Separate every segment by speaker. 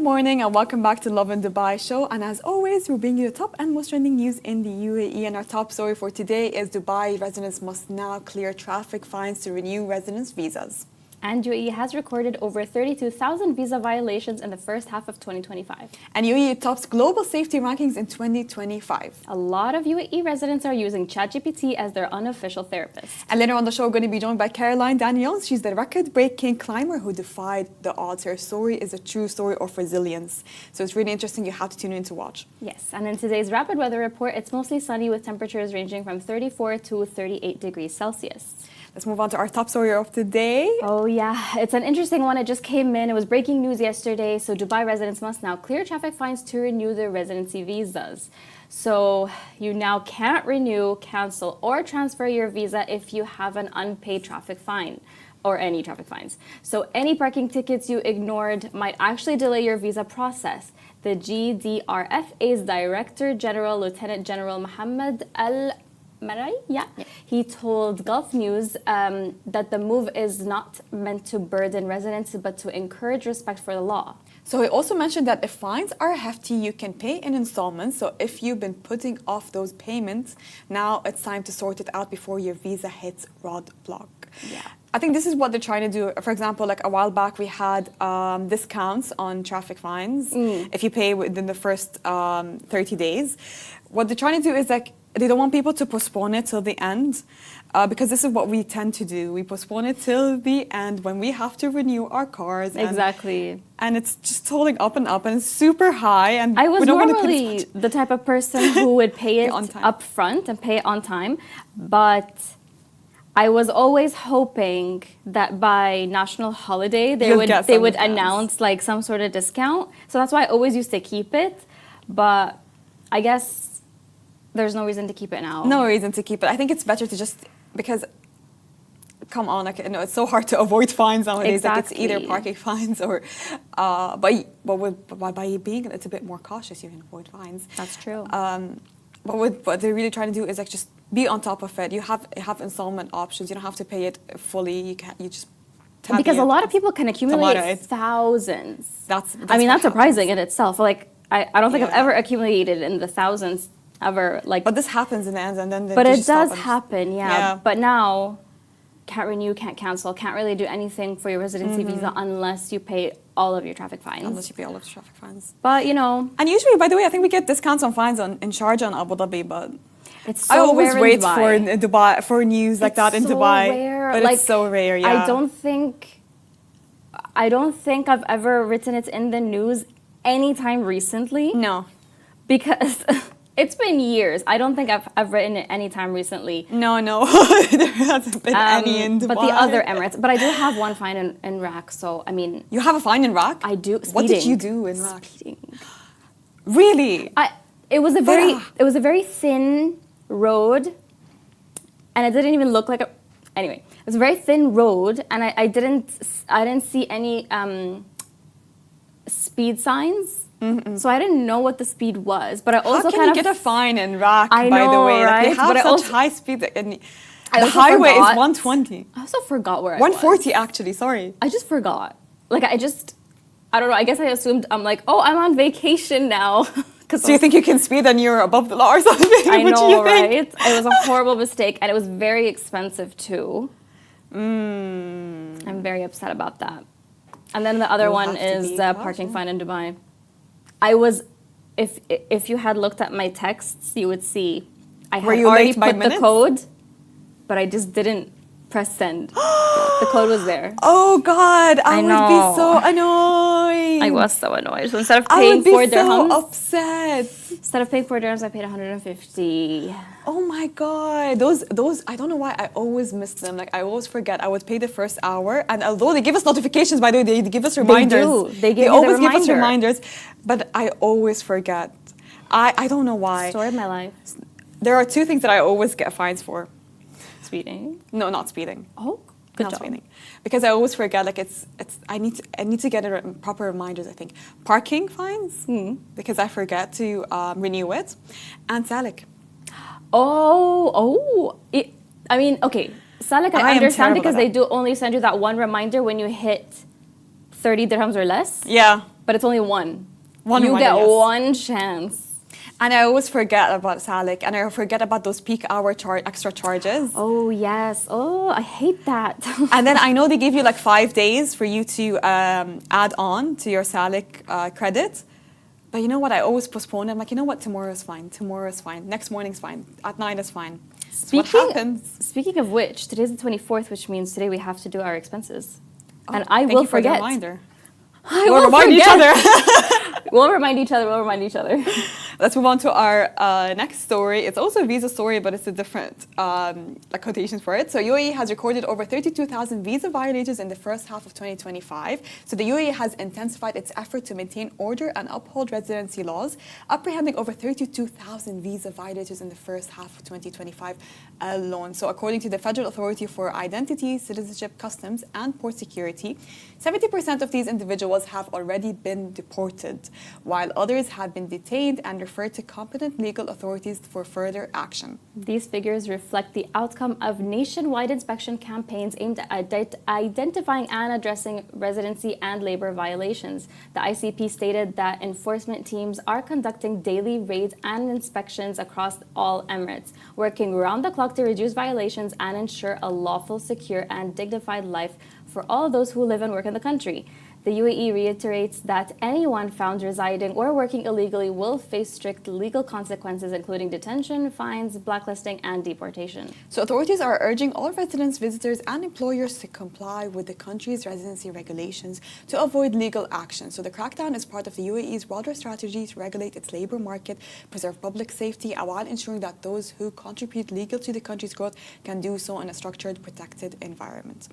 Speaker 1: morning and welcome back to Lovin Dubai show. And as always, we're bringing you the top and most trending news in the UAE. And our top story for today is Dubai residents must now clear traffic fines to renew residence visas.
Speaker 2: And UAE has recorded over 32,000 visa violations in the first half of 2025.
Speaker 1: And UAE tops global safety rankings in 2025.
Speaker 2: A lot of UAE residents are using ChatGPT as their unofficial therapist.
Speaker 1: And later on the show, we're going to be joined by Danielle. She's the record-breaking climber who defied the odds. Her story is a true story of resilience. So it's really interesting. You have to tune in to watch.
Speaker 2: Yes, and in today's rapid weather report, it's mostly sunny with temperatures ranging from 34 to 38 degrees Celsius.
Speaker 1: Let's move on to our top story of the day.
Speaker 2: Oh yeah, it's an interesting one. It just came in. It was breaking news yesterday. So Dubai residents must now clear traffic fines to renew their residency visas. So you now can't renew, cancel, or transfer your visa if you have an unpaid traffic fine or any traffic fines. So any parking tickets you ignored might actually delay your visa process. The GDRFA's Director General, Lieutenant General Mohammed he told Gulf News that the move is not meant to burden residents but to encourage respect for the law.
Speaker 1: So he also mentioned that if fines are hefty, you can pay in installments. So if you've been putting off those payments, now it's time to sort it out before your visa hits roadblock.
Speaker 2: Yeah.
Speaker 1: I think this is what they're trying to do. For example, like a while back, we had discounts on traffic fines if you pay within the first 30 days. What they're trying to do is like, they don't want people to postpone it till the end because this is what we tend to do. We postpone it till the end when we have to renew our cars.
Speaker 2: Exactly.
Speaker 1: And it's just holding up and it's super high. And
Speaker 2: I was normally the type of person who would pay it up front and pay it on time. But I was always hoping that by national holiday, they would announce like some sort of discount. So that's why I always used to keep it. But I guess there's no reason to keep it now.
Speaker 1: No reason to keep it. I think it's better to just, because, come on, like, you know, it's so hard to avoid fines nowadays.
Speaker 2: Exactly.
Speaker 1: Like it's either parking fines or, by being a little bit more cautious, you can avoid fines.
Speaker 2: That's true.
Speaker 1: But what they're really trying to do is like just be on top of it. You have installment options. You don't have to pay it fully. You just
Speaker 2: because a lot of people can accumulate thousands.
Speaker 1: That's
Speaker 2: that's surprising in itself. Like I don't think I've ever accumulated in the thousands. Ever, like,
Speaker 1: but this happens in the end, and then
Speaker 2: but it does happen, yeah. But now, can't renew, can't cancel, can't really do anything for your residency visa unless you pay all of your traffic fines.
Speaker 1: Unless you pay all of the traffic fines.
Speaker 2: But you know,
Speaker 1: and usually, by the way, I think we get discounts on fines in Sharjah and Abu Dhabi, but
Speaker 2: it's so
Speaker 1: I always
Speaker 2: rare
Speaker 1: wait
Speaker 2: in Dubai.
Speaker 1: for Dubai for news like that in
Speaker 2: so
Speaker 1: Dubai.
Speaker 2: Rare.
Speaker 1: But
Speaker 2: like,
Speaker 1: it's so rare. Yeah,
Speaker 2: I don't think I've ever written it in the news anytime recently.
Speaker 1: No,
Speaker 2: because. It's been years. I don't think I've written it any time recently.
Speaker 1: No, there hasn't been any in Dubai.
Speaker 2: But the other Emirates. But I do have one fine in RAK, so I mean...
Speaker 1: You have a fine in RAK?
Speaker 2: I do. Speeding.
Speaker 1: What did you do in RAK?
Speaker 2: Speeding.
Speaker 1: Really?
Speaker 2: It was a very thin road, and it didn't even look like a... Anyway, it was a very thin road, and I didn't see any speed signs. So I didn't know what the speed was, but I also
Speaker 1: How can you get a fine in RAK,
Speaker 2: I know,
Speaker 1: by the way?
Speaker 2: Right?
Speaker 1: Like, they have such high speed. And the highway is 120.
Speaker 2: I also forgot where
Speaker 1: 140 actually, sorry.
Speaker 2: I just forgot. Like, I don't know, I guess I assumed, I'm like, oh, I'm on vacation now.
Speaker 1: So you think you can speed and you're above the law or something?
Speaker 2: I know, right? It was a horrible mistake, and it was very expensive too. I'm very upset about that. And then the other one is parking fine in Dubai. If you had looked at my texts, you would see I had already put the code, but I just didn't press send. The code was there.
Speaker 1: Oh God, I would be so annoyed.
Speaker 2: I was so annoyed. So instead of paying 4 dirhams,
Speaker 1: I would be so upset.
Speaker 2: Instead of paying 4 dirhams, I paid 150.
Speaker 1: Oh my God, those I don't know why I always miss them. Like I always forget. I would pay the first hour, and although they give us notifications, by the way, they give us reminders.
Speaker 2: They
Speaker 1: always give us reminders, but I always forget. I don't know why.
Speaker 2: Story of my life.
Speaker 1: There are 2 things that I always get fines for.
Speaker 2: Speeding?
Speaker 1: No, not speeding.
Speaker 2: Oh, good job.
Speaker 1: Speeding. Because I always forget. Like I need to get proper reminders. I think parking fines because I forget to renew it, and Salik.
Speaker 2: I mean, okay. Salik, I understand because they do only send you that one reminder when you hit 30 dirhams or less.
Speaker 1: Yeah.
Speaker 2: But it's only one.
Speaker 1: One
Speaker 2: you
Speaker 1: reminder,
Speaker 2: get
Speaker 1: yes.
Speaker 2: one chance.
Speaker 1: And I always forget about Salik, and I forget about those peak hour extra charges.
Speaker 2: Oh, yes. Oh, I hate that.
Speaker 1: And then I know they give you like 5 days for you to add on to your Salik credit. But you know what? I always postpone it. I'm like, you know what? Tomorrow is fine. Tomorrow is fine. Next morning's fine. At night is fine. So what happens?
Speaker 2: Speaking of which, today's the 24th, which means today we have to do our expenses.
Speaker 1: Oh,
Speaker 2: and I
Speaker 1: thank
Speaker 2: will
Speaker 1: you for the
Speaker 2: forget.
Speaker 1: reminder.
Speaker 2: We'll
Speaker 1: remind each other.
Speaker 2: We'll remind each other. We'll remind each other.
Speaker 1: Let's move on to our next story. It's also a visa story, but it's a different quotation for it. So UAE has recorded over 32,000 visa violators in the first half of 2025. So the UAE has intensified its effort to maintain order and uphold residency laws, apprehending over 32,000 visa violators in the first half of 2025 alone. So according to the Federal Authority for Identity, Citizenship, Customs and Port Security, 70% of these individuals have already been deported, while others have been detained and referred to competent legal authorities for further action.
Speaker 2: These figures reflect the outcome of nationwide inspection campaigns aimed at identifying and addressing residency and labor violations. The ICP stated that enforcement teams are conducting daily raids and inspections across all Emirates, working round the clock to reduce violations and ensure a lawful, secure, and dignified life for all those who live and work in the country. The UAE reiterates that anyone found residing or working illegally will face strict legal consequences, including detention, fines, blacklisting, and deportation.
Speaker 1: So authorities are urging all residents, visitors, and employers to comply with the country's residency regulations to avoid legal action. So the crackdown is part of the UAE's broader strategy to regulate its labor market, preserve public safety, while ensuring that those who contribute legal to the country's growth can do so in a structured, protected environment.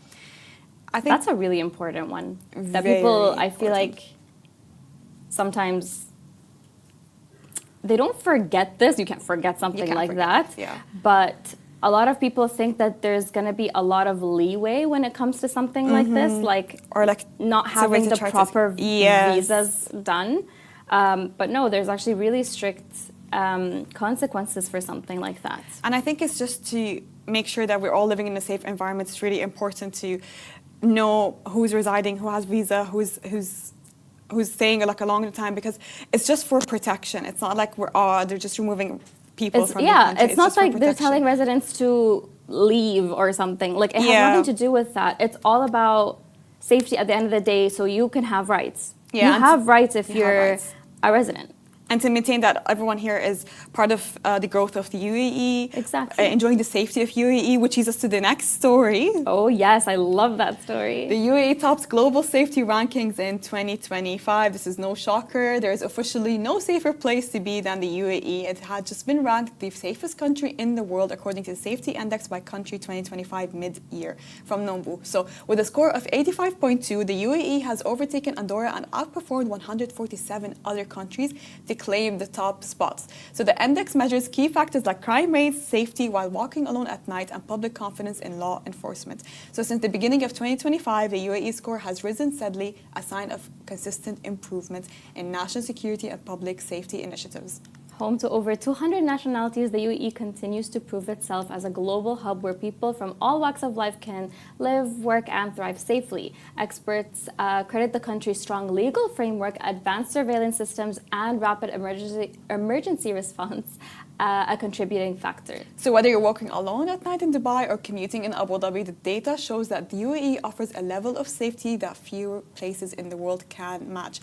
Speaker 1: I think
Speaker 2: that's a really important one. That people, I feel like, sometimes they don't forget this. You can't forget something like that.
Speaker 1: Yeah.
Speaker 2: But a lot of people think that there's going to be a lot of leeway when it comes to something like this,
Speaker 1: or like
Speaker 2: not having the proper visas done. But no, there's actually really strict consequences for something like that.
Speaker 1: And I think it's just to make sure that we're all living in a safe environment. It's really important to know who's residing, who has visa, who's staying like a longer time, because it's just for protection. It's not like they're just removing people from the country.
Speaker 2: It's not like they're telling residents to leave or something. Like it has nothing to do with that. It's all about safety at the end of the day, so you can have rights. Yeah, you have rights if you're a resident.
Speaker 1: And to maintain that everyone here is part of the growth of the UAE.
Speaker 2: Exactly.
Speaker 1: Enjoying the safety of UAE, which leads us to the next story.
Speaker 2: Oh, yes. I love that story.
Speaker 1: The UAE tops global safety rankings in 2025. This is no shocker. There is officially no safer place to be than the UAE. It had just been ranked the safest country in the world according to the Safety Index by Country 2025 mid-year from Nombu. So with a score of 85.2, the UAE has overtaken Andorra and outperformed 147 other countries to claim the top spots. So the index measures key factors like crime rates, safety while walking alone at night, and public confidence in law enforcement. So since the beginning of 2025, the UAE score has risen steadily, a sign of consistent improvement in national security and public safety initiatives.
Speaker 2: Home to over 200 nationalities, the UAE continues to prove itself as a global hub where people from all walks of life can live, work, and thrive safely. Experts credit the country's strong legal framework, advanced surveillance systems, and rapid emergency response a contributing factor.
Speaker 1: So whether you're walking alone at night in Dubai or commuting in Abu Dhabi, the data shows that the UAE offers a level of safety that few places in the world can match.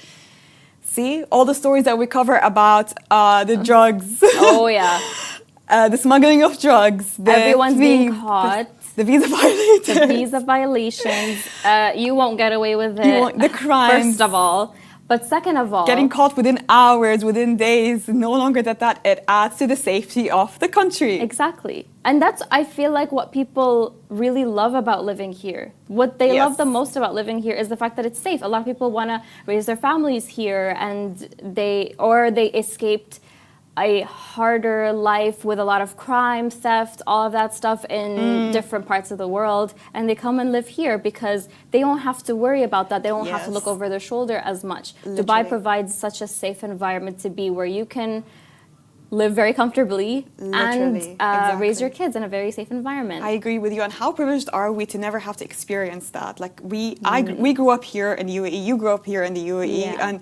Speaker 1: See, all the stories that we cover about the drugs.
Speaker 2: Oh, yeah.
Speaker 1: The smuggling of drugs.
Speaker 2: Everyone's being caught.
Speaker 1: The visa violations.
Speaker 2: The visa violations. You won't get away with it.
Speaker 1: The crimes.
Speaker 2: First of all. But second of all,
Speaker 1: getting caught within hours, within days, no longer that it adds to the safety of the country.
Speaker 2: Exactly. And that's, I feel like, what people really love about living here. What they love the most about living here is the fact that it's safe. A lot of people want to raise their families here, and they escaped a harder life with a lot of crime, theft, all of that stuff in different parts of the world. And they come and live here because they don't have to worry about that. They don't have to look over their shoulder as much. Literally. Dubai provides such a safe environment to be where you can live very comfortably,
Speaker 1: Literally,
Speaker 2: and raise your
Speaker 1: exactly.
Speaker 2: kids in a very safe environment.
Speaker 1: I agree with you. And how privileged are we to never have to experience that? Like we grew up here in the UAE. You grew up here in the UAE,
Speaker 2: Yeah.
Speaker 1: and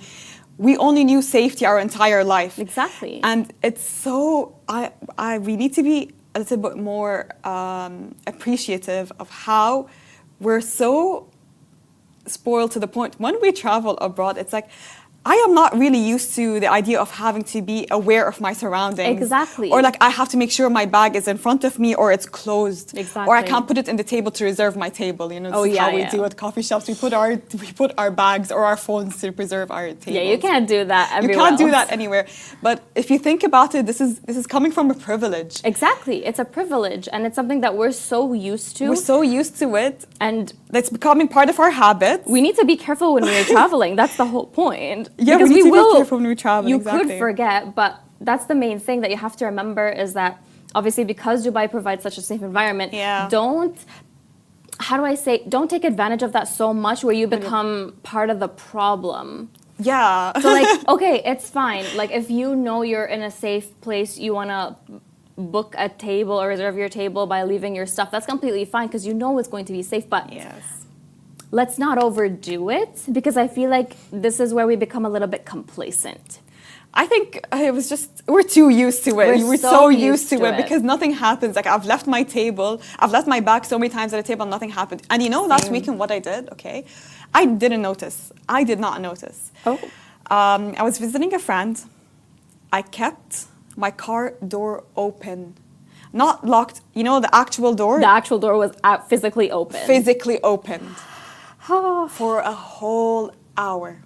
Speaker 1: we only knew safety our entire life.
Speaker 2: Exactly.
Speaker 1: And it's so we need to be a little bit more appreciative of how we're so spoiled to the point when we travel abroad. It's like I am not really used to the idea of having to be aware of my surroundings.
Speaker 2: Exactly.
Speaker 1: Or like I have to make sure my bag is in front of me or it's closed.
Speaker 2: Exactly.
Speaker 1: Or I can't put it in the table to reserve my table. You know, this is how we do at coffee shops. We put our bags or our phones to preserve our table.
Speaker 2: Yeah, you can't do that everywhere.
Speaker 1: You can't do
Speaker 2: else.
Speaker 1: that anywhere. But if you think about it, this is coming from a privilege.
Speaker 2: Exactly. It's a privilege, and it's something that we're so used to.
Speaker 1: We're so used to it.
Speaker 2: And
Speaker 1: it's becoming part of our habits.
Speaker 2: we need to be careful when we're traveling. That's the whole point.
Speaker 1: Yeah,
Speaker 2: because
Speaker 1: we need to
Speaker 2: will,
Speaker 1: be careful when we travel.
Speaker 2: You
Speaker 1: exactly.
Speaker 2: could forget, but that's the main thing that you have to remember is that obviously because Dubai provides such a safe environment, don't take advantage of that so much where you become part of the problem.
Speaker 1: Yeah.
Speaker 2: So like, okay, it's fine. Like if you know you're in a safe place, you want to book a table or reserve your table by leaving your stuff, that's completely fine because you know it's going to be safe. But let's not overdo it because I feel like this is where we become a little bit complacent.
Speaker 1: I think it was just, we're too used to it. We're so used to it because nothing happens. Like I've left my table, I've left my bag so many times at a table and nothing happened. And you know, last weekend what I did, okay? I didn't notice. I did not notice.
Speaker 2: Oh.
Speaker 1: I was visiting a friend. I kept my car door open. Not locked, you know, the actual door?
Speaker 2: The actual door was physically open.
Speaker 1: Physically opened. For a whole hour.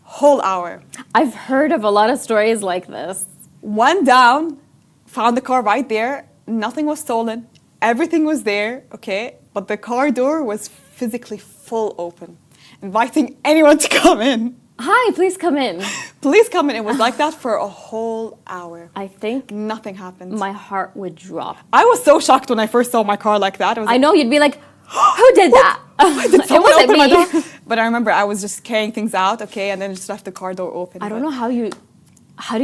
Speaker 1: Whole hour.
Speaker 2: I've heard of a lot of stories like this.
Speaker 1: Went down, found the car right there. Nothing was stolen. Everything was there, okay? But the car door was physically full open, inviting anyone to come in.
Speaker 2: Hi, please come in.
Speaker 1: Please come in. It was like that for a whole hour.
Speaker 2: I think
Speaker 1: nothing happened.
Speaker 2: My heart would drop.
Speaker 1: I was so shocked when I first saw my car like that.
Speaker 2: I know, you'd be like, who did that?
Speaker 1: Did someone open my door?
Speaker 2: Me.
Speaker 1: But I remember I was just carrying things out, okay, and then just left the car door open.
Speaker 2: I don't know how do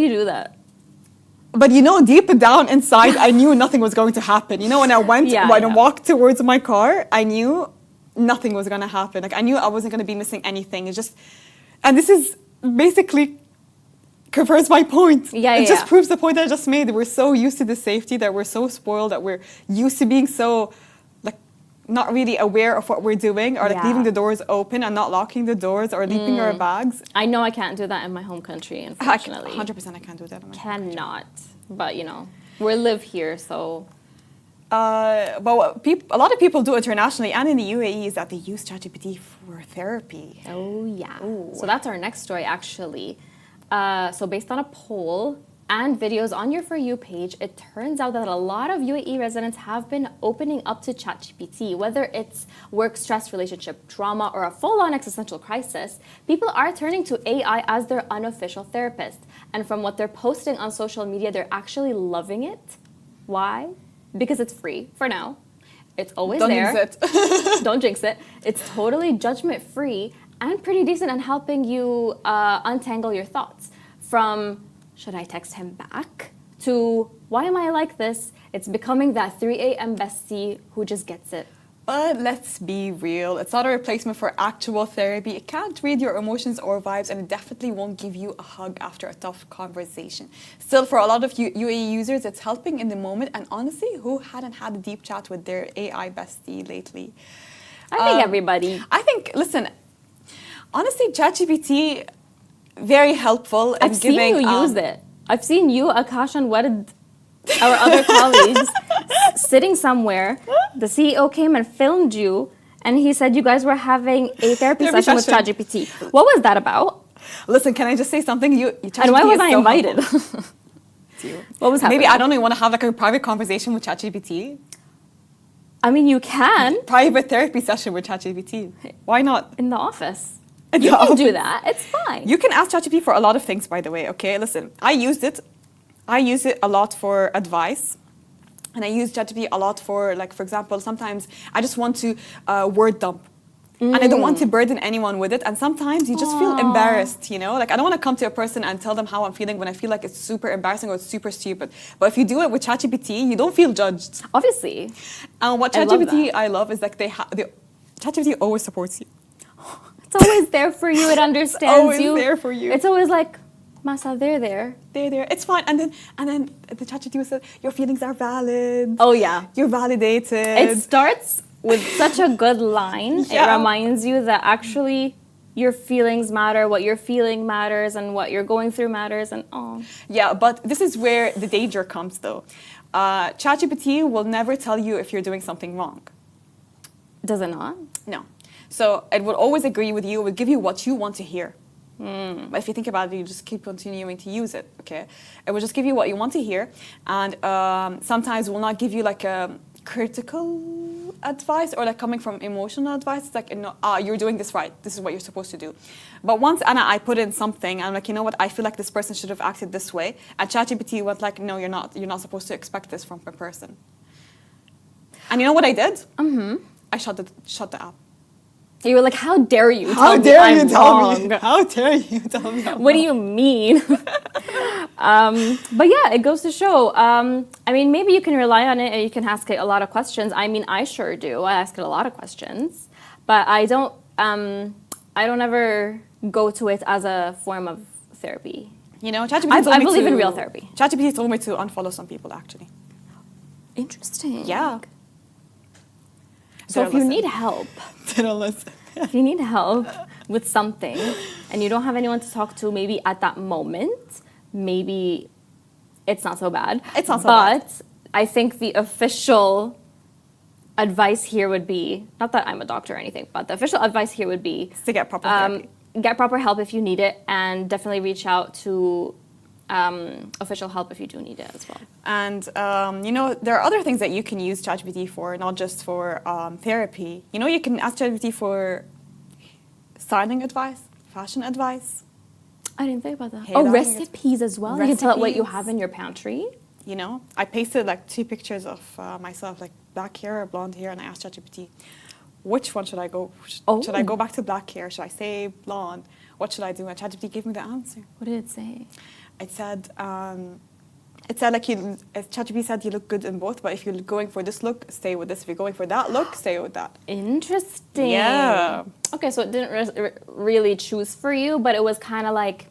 Speaker 2: you do that?
Speaker 1: But you know, deep down inside, I knew nothing was going to happen. You know, when I walked towards my car, I knew nothing was going to happen. Like I knew I wasn't going to be missing anything. It's just, and this is basically confirms my point. It just proves the point that I just made. We're so used to the safety that we're so spoiled that we're used to being so not really aware of what we're doing or like leaving the doors open and not locking the doors or leaving our bags.
Speaker 2: I know I can't do that in my home country, unfortunately.
Speaker 1: 100% I can't do that in my
Speaker 2: home country. But you know, we live here, so.
Speaker 1: But what a lot of people do internationally and in the UAE is that they use ChatGPT for therapy.
Speaker 2: Oh yeah. Ooh. So that's our next story actually. So based on a poll and videos on your For You page, it turns out that a lot of UAE residents have been opening up to ChatGPT. Whether it's work stress, relationship trauma, or a full-on existential crisis, people are turning to AI as their unofficial therapist. And from what they're posting on social media, they're actually loving it. Why? Because it's free for now. It's always there.
Speaker 1: Don't jinx it.
Speaker 2: Don't jinx it. It's totally judgment-free and pretty decent at helping you untangle your thoughts. From should I text him back? To why am I like this? It's becoming that 3 a.m. bestie who just gets it.
Speaker 1: But let's be real. It's not a replacement for actual therapy. It can't read your emotions or vibes, and it definitely won't give you a hug after a tough conversation. Still, for a lot of UAE users, it's helping in the moment. And honestly, who hadn't had a deep chat with their AI bestie lately?
Speaker 2: I think everybody.
Speaker 1: I think, listen, honestly, ChatGPT, very helpful in giving...
Speaker 2: I've seen you use it. I've seen you, Akash, and Warid, our other colleagues, sitting somewhere. The CEO came and filmed you, and he said you guys were having a therapy session with ChatGPT. What was that about?
Speaker 1: Listen, can I just say something?
Speaker 2: And why was I invited? What was happening?
Speaker 1: Maybe I don't even want to have like a private conversation with ChatGPT.
Speaker 2: I mean, you can.
Speaker 1: Private therapy session with ChatGPT. Why not?
Speaker 2: In the office. You can do that. It's fine.
Speaker 1: You can ask ChatGPT for a lot of things, by the way, okay? Listen, I use it a lot for advice. And I use ChatGPT a lot for, like, for example, sometimes I just want to word dump. And I don't want to burden anyone with it. And sometimes you just feel embarrassed, you know? Like, I don't want to come to a person and tell them how I'm feeling when I feel like it's super embarrassing or it's super stupid. But if you do it with ChatGPT, you don't feel judged.
Speaker 2: Obviously.
Speaker 1: And what ChatGPT I love is like ChatGPT always supports you.
Speaker 2: It's always there for you. It understands
Speaker 1: always
Speaker 2: you.
Speaker 1: there for you.
Speaker 2: It's always like, Masa, they're there.
Speaker 1: They're there. It's fine. And then the ChatGPT will say, your feelings are valid.
Speaker 2: Oh, yeah.
Speaker 1: You're validated.
Speaker 2: It starts with such a good line.
Speaker 1: Yeah.
Speaker 2: It reminds you that actually your feelings matter, what you're feeling matters, and what you're going through matters. And
Speaker 1: Yeah, but this is where the danger comes, though. ChatGPT will never tell you if you're doing something wrong.
Speaker 2: Does it not?
Speaker 1: No. So it will always agree with you. It will give you what you want to hear. But if you think about it, you just keep continuing to use it, okay? It will just give you what you want to hear. And sometimes will not give you like a critical advice or like coming from emotional advice. It's like, you're doing this right. This is what you're supposed to do. But once I put in something, I'm like, you know what? I feel like this person should have acted this way. And ChatGPT went like, no, you're not. You're not supposed to expect this from a person. And you know what I did? I shut the app.
Speaker 2: You were like, how dare you
Speaker 1: How
Speaker 2: tell
Speaker 1: dare
Speaker 2: me
Speaker 1: you
Speaker 2: I'm
Speaker 1: tell
Speaker 2: wrong?
Speaker 1: me? How dare you tell me?
Speaker 2: What do you mean? But yeah, it goes to show. I mean, maybe you can rely on it and you can ask it a lot of questions. I mean, I sure do. I ask it a lot of questions, but I don't ever go to it as a form of therapy.
Speaker 1: You know, ChatGPT
Speaker 2: I believe in real therapy.
Speaker 1: ChatGPT told me to unfollow some people, actually.
Speaker 2: Interesting.
Speaker 1: Yeah.
Speaker 2: So if you need help, if you need help with something and you don't have anyone to talk to, maybe at that moment, maybe it's not so bad.
Speaker 1: It's not so bad.
Speaker 2: But I think the official advice here would be, not that I'm a doctor or anything, but the official advice here would be
Speaker 1: to get proper therapy.
Speaker 2: Get proper help if you need it, and definitely reach out to official help if you do need it as well.
Speaker 1: And, you know, there are other things that you can use ChatGPT for, not just for therapy. You know, you can ask ChatGPT for styling advice, fashion advice.
Speaker 2: I didn't think about that.
Speaker 1: Hair dyeing
Speaker 2: Recipes as well. You can tell it what you have in your pantry.
Speaker 1: You know, I pasted like 2 pictures of myself, like black hair or blonde hair, and I asked ChatGPT, which one should I go? Should I go back to black hair? Should I say blonde? What should I do? And ChatGPT gave me the answer.
Speaker 2: What did it say?
Speaker 1: It said like ChatGPT said you look good in both, but if you're going for this look, stay with this. If you're going for that look, stay with that.
Speaker 2: Interesting.
Speaker 1: Yeah.
Speaker 2: Okay, so it didn't really choose for you, but it was kind of like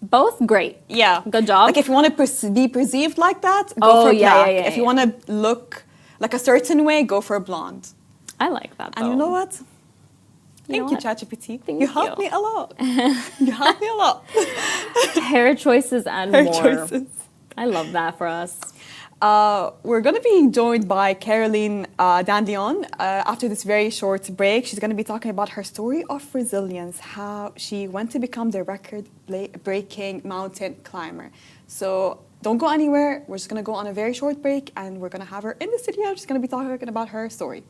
Speaker 2: both great.
Speaker 1: Yeah.
Speaker 2: Good job.
Speaker 1: Like if you want to be perceived like that, go for black.
Speaker 2: Yeah,
Speaker 1: if you want to look like a certain way, go for blonde.
Speaker 2: I like that, though.
Speaker 1: And you know what? Thank you, ChatGPT. You helped me a lot. You helped me a lot.
Speaker 2: Hair choices and
Speaker 1: Hair
Speaker 2: more.
Speaker 1: choices.
Speaker 2: I love that for us.
Speaker 1: We're going to be joined by Danielleleon after this very short break. She's going to be talking about her story of resilience, how she went to become the record-breaking mountain climber. So don't go anywhere. We're just going to go on a very short break, and we're going to have her in the studio. She's going to be talking about her story.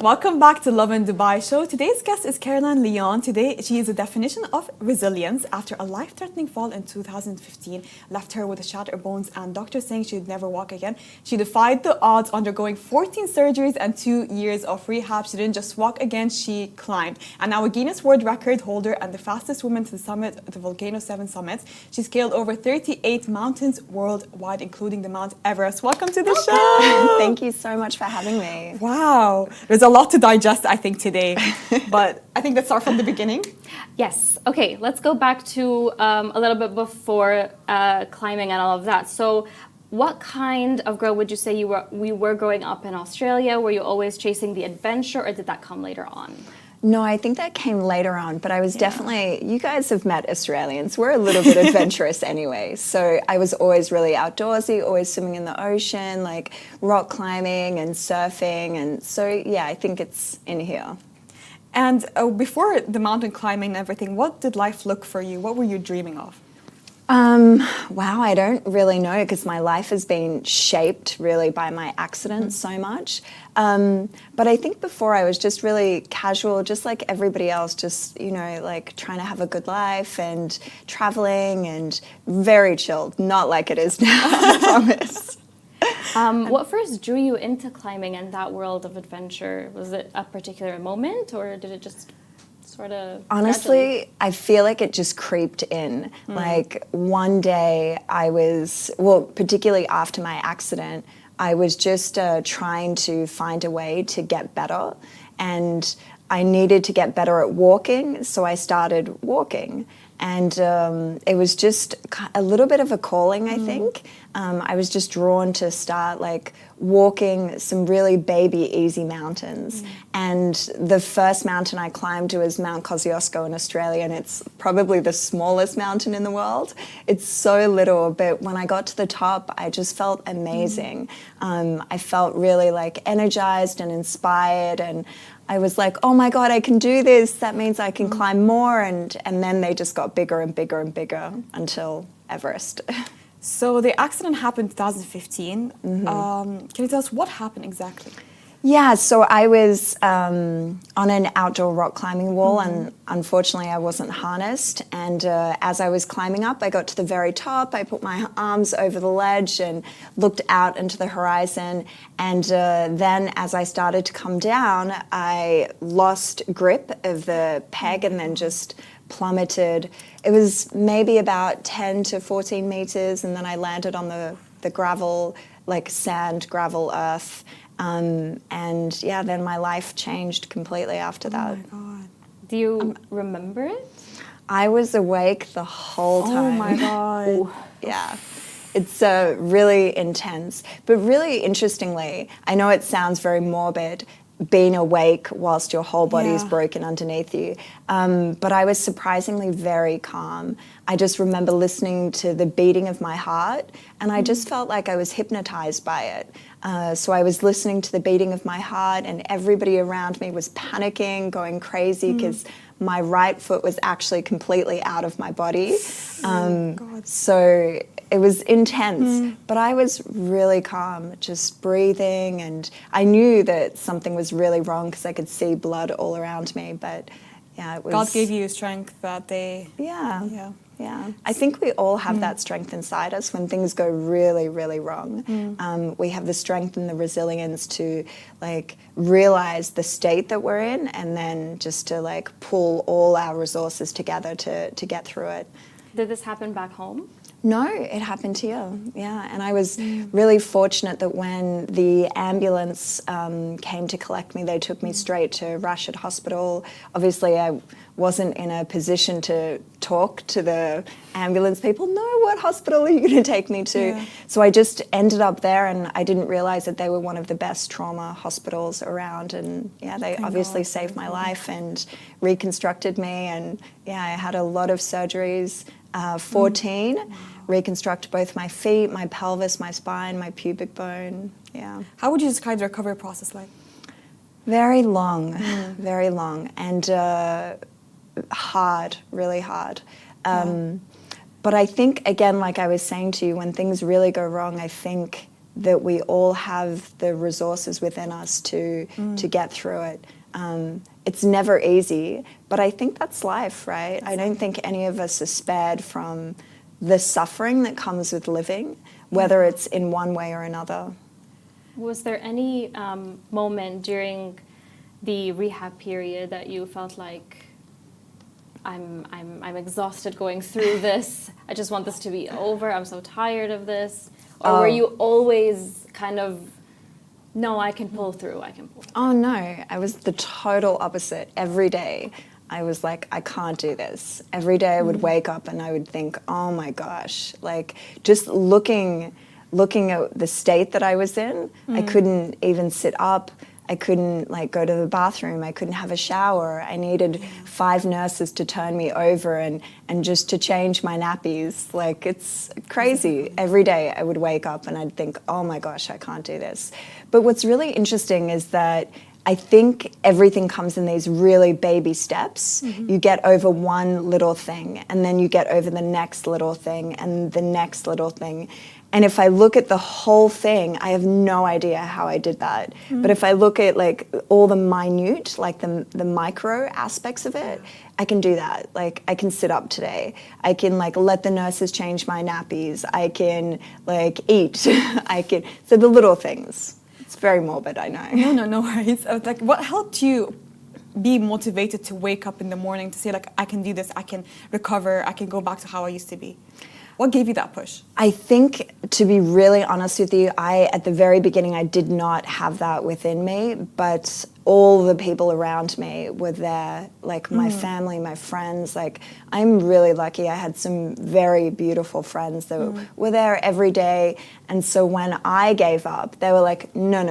Speaker 1: Welcome back to Lovin Dubai show. Today's guest is Danielleleon. Today, she is a definition of resilience after a life-threatening fall in 2015 left her with shattered bones and doctors saying she would never walk again. She defied the odds, undergoing 14 surgeries and 2 years of rehab. She didn't just walk again, she climbed. And now a Guinness World Record holder and the fastest woman to the summit, the Volcano 7 summits. She scaled over 38 mountains worldwide, including the Mount Everest. Welcome to the show.
Speaker 3: Thank you so much for having me.
Speaker 1: Wow. There's a lot to digest, I think, today, but I think let's start from the beginning.
Speaker 2: Yes. Okay, let's go back to a little bit before climbing and all of that. So what kind of girl would you say you were growing up in Australia? Were you always chasing the adventure, or did that come later on?
Speaker 3: No, I think that came later on, but I was definitely, you guys have met Australians, we're a little bit adventurous anyway. So I was always really outdoorsy, always swimming in the ocean, like rock climbing and surfing. And so, yeah, I think it's in here.
Speaker 1: And before the mountain climbing and everything, what did life look for you? What were you dreaming of?
Speaker 3: Wow, I don't really know, because my life has been shaped really by my accidents so much. But I think before I was just really casual, just like everybody else, just, you know, like trying to have a good life and traveling and very chilled, not like it is now, I promise.
Speaker 2: What first drew you into climbing and that world of adventure? Was it a particular moment, or did it just sort of
Speaker 3: honestly,
Speaker 2: gradually?
Speaker 3: I feel like it just creeped in. Like one day I was, well, particularly after my accident, I was just trying to find a way to get better, and I needed to get better at walking, so I started walking. And it was just a little bit of a calling, I think. I was just drawn to start like walking some really baby easy mountains. And the first mountain I climbed was Mount Kosciuszko in Australia, and it's probably the smallest mountain in the world. It's so little, but when I got to the top, I just felt amazing. I felt really like energized and inspired, and I was like, oh my God, I can do this. That means I can climb more. And then they just got bigger and bigger and bigger until Everest.
Speaker 1: So the accident happened in 2015. Can you tell us what happened exactly?
Speaker 3: Yeah, so I was on an outdoor rock climbing wall, and unfortunately I wasn't harnessed. And as I was climbing up, I got to the very top. I put my arms over the ledge and looked out into the horizon. And then as I started to come down, I lost grip of the peg and then just plummeted. It was maybe about 10 to 14 meters, and then I landed on the gravel, like sand, gravel, earth. And yeah, then my life changed completely after that.
Speaker 1: Oh my God.
Speaker 2: Do you remember it?
Speaker 3: I was awake the whole time.
Speaker 1: Oh my God.
Speaker 3: Yeah. It's really intense. But really interestingly, I know it sounds very morbid, being awake whilst your whole body is broken underneath you. But I was surprisingly very calm. I just remember listening to the beating of my heart, and I just felt like I was hypnotized by it. So I was listening to the beating of my heart, and everybody around me was panicking, going crazy, because my right foot was actually completely out of my body. So it was intense, but I was really calm, just breathing, and I knew that something was really wrong because I could see blood all around me, but yeah, it was...
Speaker 1: God gave you strength that day.
Speaker 3: Yeah. I think we all have that strength inside us when things go really, really wrong. We have the strength and the resilience to like realize the state that we're in, and then just to like pull all our resources together to get through it.
Speaker 2: Did this happen back home?
Speaker 3: No, it happened here, yeah. And I was really fortunate that when the ambulance came to collect me, they took me straight to Rashid Hospital. Obviously, I wasn't in a position to talk to the ambulance people. No, what hospital are you going to take me to?
Speaker 1: Yeah.
Speaker 3: So I just ended up there, and I didn't realize that they were one of the best trauma hospitals around. And yeah, they obviously saved my life and reconstructed me. And yeah, I had a lot of surgeries. 14, reconstruct both my feet, my pelvis, my spine, my pubic bone. Yeah.
Speaker 1: How would you describe the recovery process like?
Speaker 3: Very long, very long, and hard, really hard. But I think, again, like I was saying to you, when things really go wrong, I think that we all have the resources within us to get through it. It's never easy, but I think that's life, right? I don't think any of us are spared from the suffering that comes with living, whether it's in one way or another.
Speaker 2: Was there any moment during the rehab period that you felt like, I'm exhausted going through this, I just want this to be over, I'm so tired of this? Or were you always kind of, no, I can pull through, I can pull through?
Speaker 3: Oh no, I was the total opposite. Every day I was like, I can't do this. Every day I would wake up and I would think, oh my gosh, like just looking at the state that I was in, I couldn't even sit up. I couldn't like go to the bathroom. I couldn't have a shower. I needed 5 nurses to turn me over and just to change my nappies. Like it's crazy. Every day I would wake up and I'd think, oh my gosh, I can't do this. But what's really interesting is that I think everything comes in these really baby steps. You get over one little thing and then you get over the next little thing and the next little thing. And if I look at the whole thing, I have no idea how I did that. But if I look at like all the minute, like the micro aspects of it, I can do that. Like I can sit up today. I can like let the nurses change my nappies. I can like eat. So the little things. It's very morbid, I know.
Speaker 1: No worries. I was like, what helped you be motivated to wake up in the morning to say like, I can do this, I can recover, I can go back to how I used to be? What gave you that push?
Speaker 3: I think, to be really honest with you, at the very beginning, I did not have that within me, but all the people around me were there, like my family, my friends. Like, I'm really lucky. I had some very beautiful friends that were there every day. And so when I gave up, they were like, no,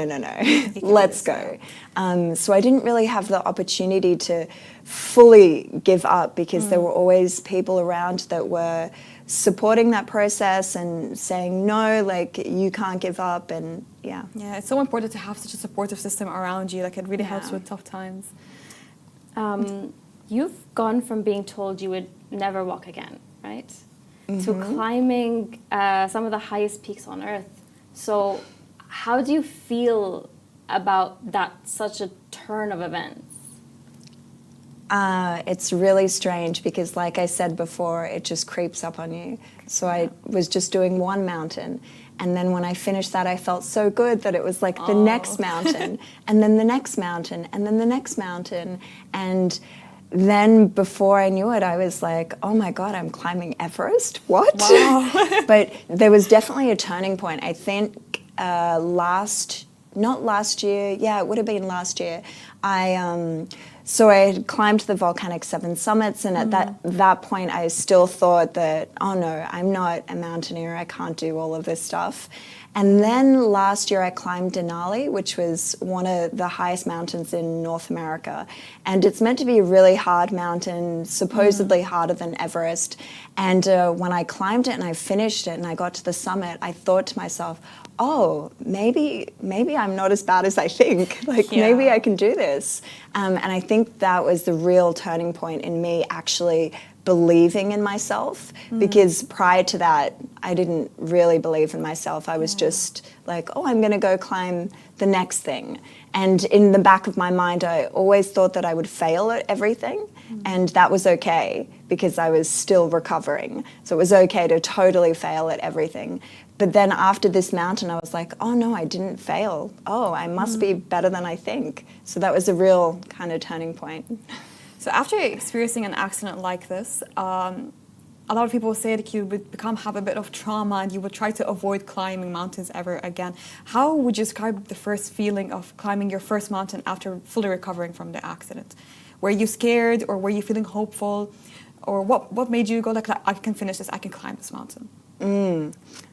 Speaker 3: let's go. So I didn't really have the opportunity to fully give up because there were always people around that were supporting that process and saying, no, like you can't give up. And yeah,
Speaker 1: it's so important to have such a supportive system around you. Like it really helps with tough times.
Speaker 2: You've gone from being told you would never walk again, right? To climbing some of the highest peaks on earth. So how do you feel about that, such a turn of events?
Speaker 3: It's really strange because, like I said before, it just creeps up on you. So I was just doing one mountain, and then when I finished that, I felt so good that it was like the next mountain, and then the next mountain, and then the next mountain. And then before I knew it, I was like, oh my God, I'm climbing Everest? What?
Speaker 1: Wow.
Speaker 3: But there was definitely a turning point. I think not last year, yeah, it would have been last year. So I had climbed the volcanic 7 summits, and at that point I still thought that, oh no, I'm not a mountaineer, I can't do all of this stuff. And then last year I climbed Denali, which was one of the highest mountains in North America. And it's meant to be a really hard mountain, supposedly harder than Everest. And when I climbed it and I finished it and I got to the summit, I thought to myself, oh, maybe I'm not as bad as I think. Like, maybe I can do this. And I think that was the real turning point in me actually believing in myself, because prior to that, I didn't really believe in myself. I was just like, oh, I'm going to go climb the next thing. And in the back of my mind, I always thought that I would fail at everything, and that was okay because I was still recovering. So it was okay to totally fail at everything. But then after this mountain, I was like, oh no, I didn't fail. Oh, I must be better than I think. So that was a real kind of turning point.
Speaker 1: So after experiencing an accident like this, a lot of people say that you would have a bit of trauma and you would try to avoid climbing mountains ever again. How would you describe the first feeling of climbing your first mountain after fully recovering from the accident? Were you scared, or were you feeling hopeful? Or what made you go like, I can finish this, I can climb this mountain?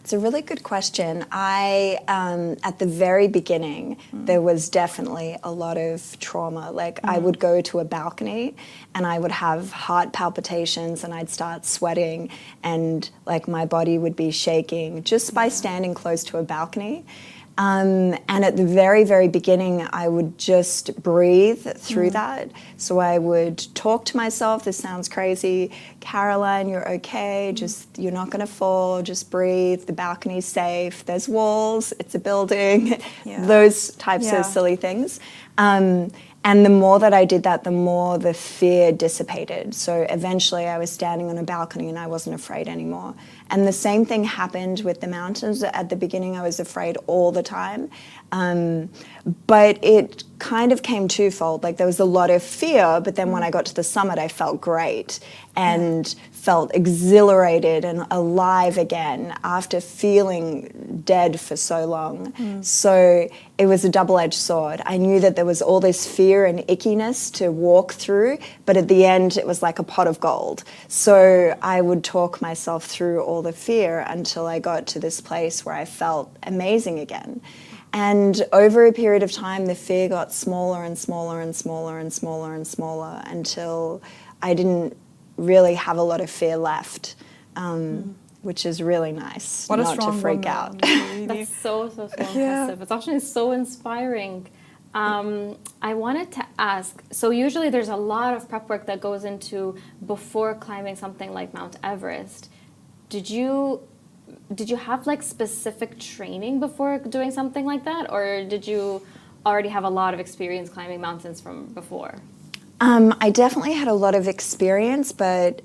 Speaker 3: It's a really good question. At the very beginning, there was definitely a lot of trauma. Like I would go to a balcony and I would have heart palpitations and I'd start sweating and like my body would be shaking just by standing close to a balcony. And at the very, very beginning, I would just breathe through that. So I would talk to myself, this sounds crazy, Caroline, you're okay, just, you're not gonna fall, just breathe, the balcony's safe, there's walls, it's a building, those types of silly things. And the more that I did that, the more the fear dissipated. So eventually I was standing on a balcony and I wasn't afraid anymore. And the same thing happened with the mountains. At the beginning I was afraid all the time. But it kind of came twofold. Like there was a lot of fear, but then when I got to the summit I felt great and felt exhilarated and alive again after feeling dead for so long. So it was a double-edged sword. I knew that there was all this fear and ickiness to walk through, but at the end it was like a pot of gold. So I would talk myself through all the fear until I got to this place where I felt amazing again. And over a period of time, the fear got smaller and smaller and smaller and smaller and smaller until I didn't really have a lot of fear left, which is really nice.
Speaker 1: What a
Speaker 3: not
Speaker 1: strong
Speaker 3: to freak
Speaker 1: woman,
Speaker 3: out.
Speaker 1: really.
Speaker 2: That's so impressive. It's actually so inspiring. I wanted to ask, so usually there's a lot of prep work that goes into before climbing something like Mount Everest. Did you have like specific training before doing something like that, or did you already have a lot of experience climbing mountains from before?
Speaker 3: I definitely had a lot of experience, but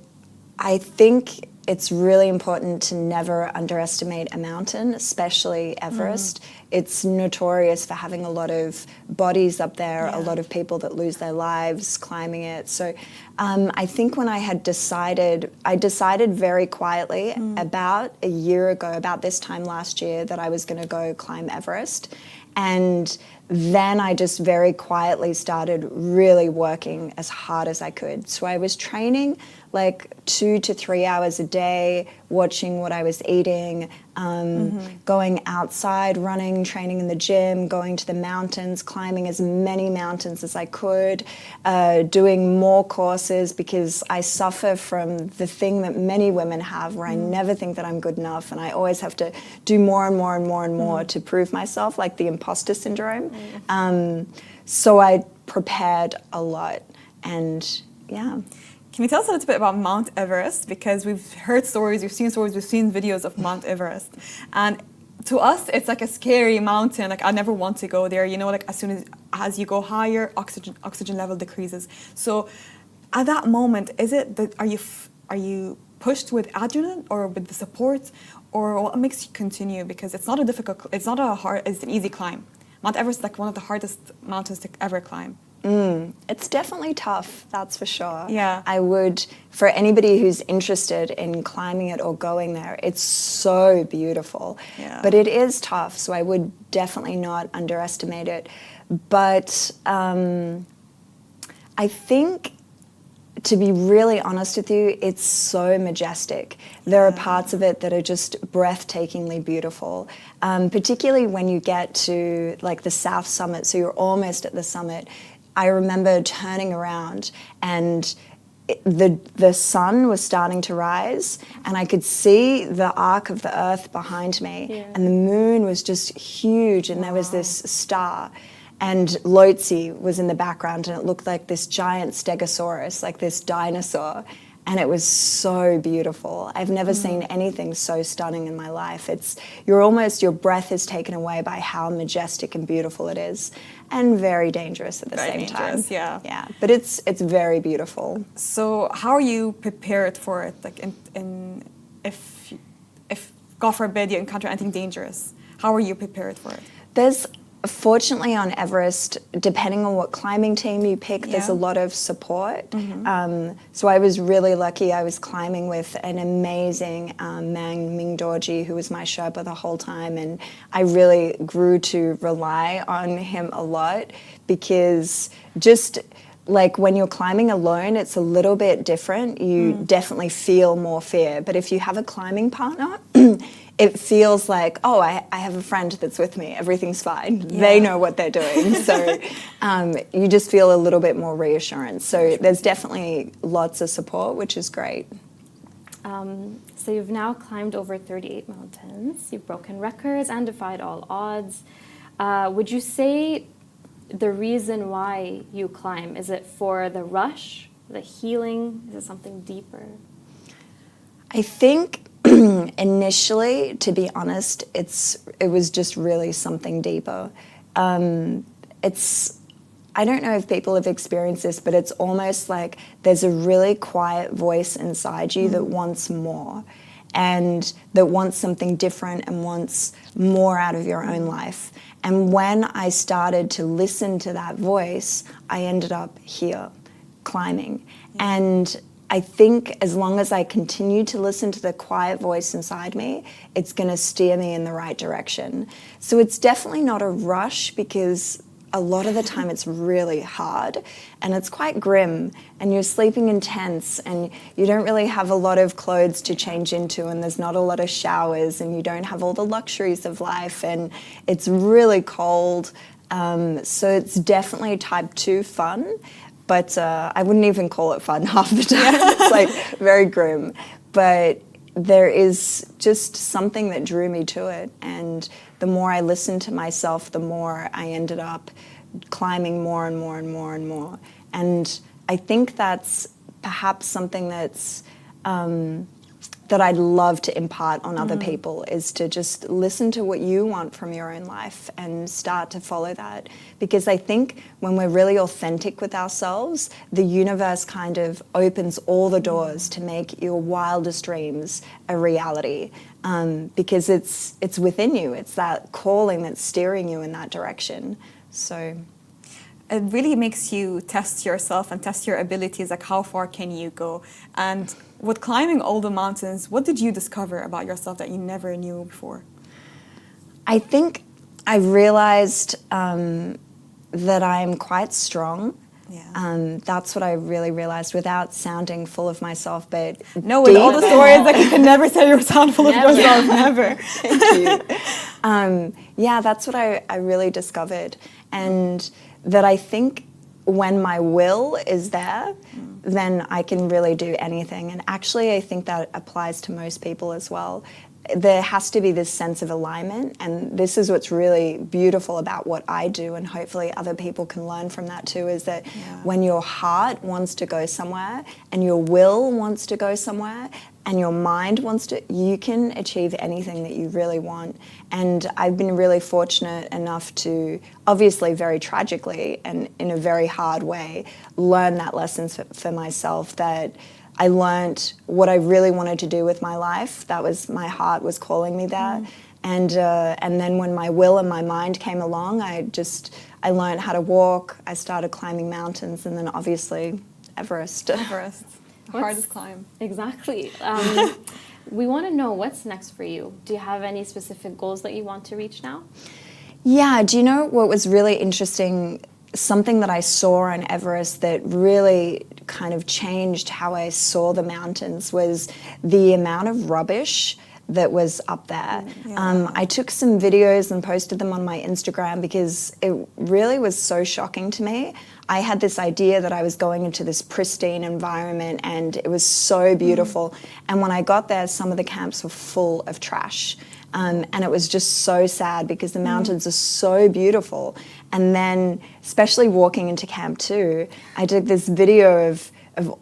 Speaker 3: I think it's really important to never underestimate a mountain, especially Everest. It's notorious for having a lot of bodies up there, a lot of people that lose their lives climbing it. So I think when I decided very quietly about a year ago, about this time last year, that I was going to go climb Everest. And then I just very quietly started really working as hard as I could. So I was training like 2 to 3 hours a day, watching what I was eating, going outside, running, training in the gym, going to the mountains, climbing as many mountains as I could, doing more courses because I suffer from the thing that many women have where I never think that I'm good enough and I always have to do more and more and more and more to prove myself, like the imposter syndrome. So I prepared a lot and
Speaker 1: Can you tell us a little bit about Mount Everest? Because we've heard stories, we've seen videos of Mount Everest. And to us, it's like a scary mountain. Like I never want to go there. You know, like as soon as you go higher, oxygen level decreases. So at that moment, is it that are you pushed with adrenaline or with the support, or what makes you continue? Because it's it's an easy climb. Mount Everest is like one of the hardest mountains to ever climb.
Speaker 3: It's definitely tough, that's for sure.
Speaker 1: Yeah.
Speaker 3: I would, for anybody who's interested in climbing it or going there, it's so beautiful.
Speaker 1: Yeah.
Speaker 3: But it is tough, so I would definitely not underestimate it. But I think, to be really honest with you, it's so majestic. There are parts of it that are just breathtakingly beautiful, particularly when you get to like the south summit, so you're almost at the summit. I remember turning around and the sun was starting to rise and I could see the arc of the earth behind me and the moon was just huge and there was this star. And Lhotse was in the background and it looked like this giant stegosaurus, like this dinosaur. And it was so beautiful. I've never seen anything so stunning in my life. Your breath is taken away by how majestic and beautiful it is. And very dangerous at the same time. Yeah. But it's very beautiful.
Speaker 1: So how are you prepared for it? Like if God forbid you encounter anything dangerous, how are you prepared for it?
Speaker 3: There's Fortunately on Everest, depending on what climbing team you pick, there's a
Speaker 1: Yeah.
Speaker 3: lot of support. So I was really lucky. I was climbing with an amazing Mang Mingdorji, who was my Sherpa the whole time, and I really grew to rely on him a lot, because just like when you're climbing alone, it's a little bit different. You definitely feel more fear. But if you have a climbing partner, it feels like, oh, I have a friend that's with me. Everything's fine.
Speaker 1: Yeah.
Speaker 3: They know what they're doing. So you just feel a little bit more reassurance. So there's definitely lots of support, which is great.
Speaker 2: So you've now climbed over 38 mountains. You've broken records and defied all odds. Would you say the reason why you climb, is it for the rush, the healing? Is it something deeper?
Speaker 3: I think initially, to be honest, it was just really something deeper. I don't know if people have experienced this, but it's almost like there's a really quiet voice inside you that wants more, and that wants something different and wants more out of your own life. And when I started to listen to that voice, I ended up here, climbing. And I think as long as I continue to listen to the quiet voice inside me, it's going to steer me in the right direction. So it's definitely not a rush, because a lot of the time it's really hard and it's quite grim, and you're sleeping in tents and you don't really have a lot of clothes to change into, and there's not a lot of showers, and you don't have all the luxuries of life, and it's really cold. So it's definitely type 2 fun, but I wouldn't even call it fun half the time. It's like very grim. But there is just something that drew me to it, and the more I listened to myself, the more I ended up climbing more and more and more and more. And I think that's perhaps something that's that I'd love to impart on other people, is to just listen to what you want from your own life and start to follow that. Because I think when we're really authentic with ourselves, the universe kind of opens all the doors to make your wildest dreams a reality. Because it's within you. It's that calling that's steering you in that direction. So
Speaker 1: it really makes you test yourself and test your abilities, like how far can you go. And with climbing all the mountains, what did you discover about yourself that you never knew before?
Speaker 3: I think I realized that I'm quite strong.
Speaker 1: Yeah.
Speaker 3: That's what I really realized, without sounding full of myself, but
Speaker 1: No, with all the
Speaker 3: deep.
Speaker 1: stories, like you can never say you sound full of
Speaker 2: Never.
Speaker 1: yourself, never.
Speaker 3: Thank you. Yeah, that's what I really discovered. And that I think when my will is there, then I can really do anything. And actually, I think that applies to most people as well. There has to be this sense of alignment, and this is what's really beautiful about what I do, and hopefully other people can learn from that too, is that when your heart wants to go somewhere and your will wants to go somewhere and your mind wants to, you can achieve anything that you really want. And I've been really fortunate enough to, obviously very tragically and in a very hard way, learn that lesson for myself, that I learned what I really wanted to do with my life. That was, my heart was calling me there. And then when my will and my mind came along, I learned how to walk. I started climbing mountains, and then obviously Everest.
Speaker 1: Everest, the hardest climb.
Speaker 2: Exactly. We want to know what's next for you. Do you have any specific goals that you want to reach now?
Speaker 3: Yeah, do you know what was really interesting? Something that I saw on Everest that really kind of changed how I saw the mountains was the amount of rubbish that was up there. I took some videos and posted them on my Instagram because it really was so shocking to me. I had this idea that I was going into this pristine environment and it was so beautiful. And when I got there, some of the camps were full of trash. And it was just so sad because the mountains are so beautiful. And then, especially walking into Camp 2, I took this video of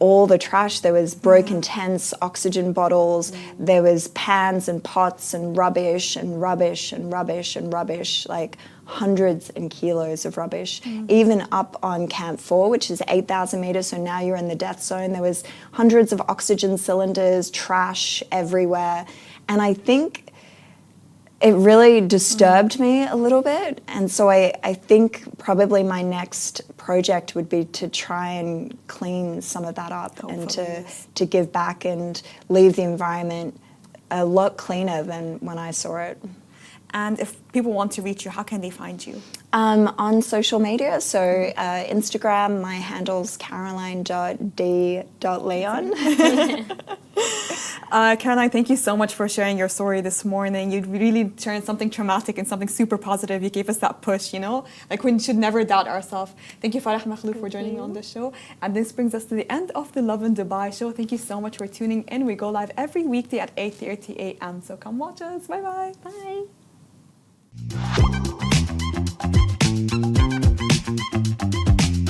Speaker 3: all the trash. There was broken tents, oxygen bottles, there was pans and pots and rubbish and rubbish and rubbish and rubbish, like hundreds and kilos of rubbish. Even up on Camp 4, which is 8,000 meters, so now you're in the death zone, there was hundreds of oxygen cylinders, trash everywhere. And I think it really disturbed me a little bit. And so I think probably my next project would be to try and clean some of that up and to give back and leave the environment a lot cleaner than when I saw it.
Speaker 1: And if people want to reach you, how can they find you?
Speaker 3: On social media, so Instagram, my handle's caroline.d.leon.
Speaker 1: Caroline, thank you so much for sharing your story this morning. You really turned something traumatic into something super positive. You gave us that push, like we should never doubt ourselves. Thank you, Farah Makhlouf, for joining me on the show. And this brings us to the end of the Lovin Dubai show. Thank you so much for tuning in. We go live every weekday at 8:30 a.m. So come watch us. Bye-bye.
Speaker 2: Bye.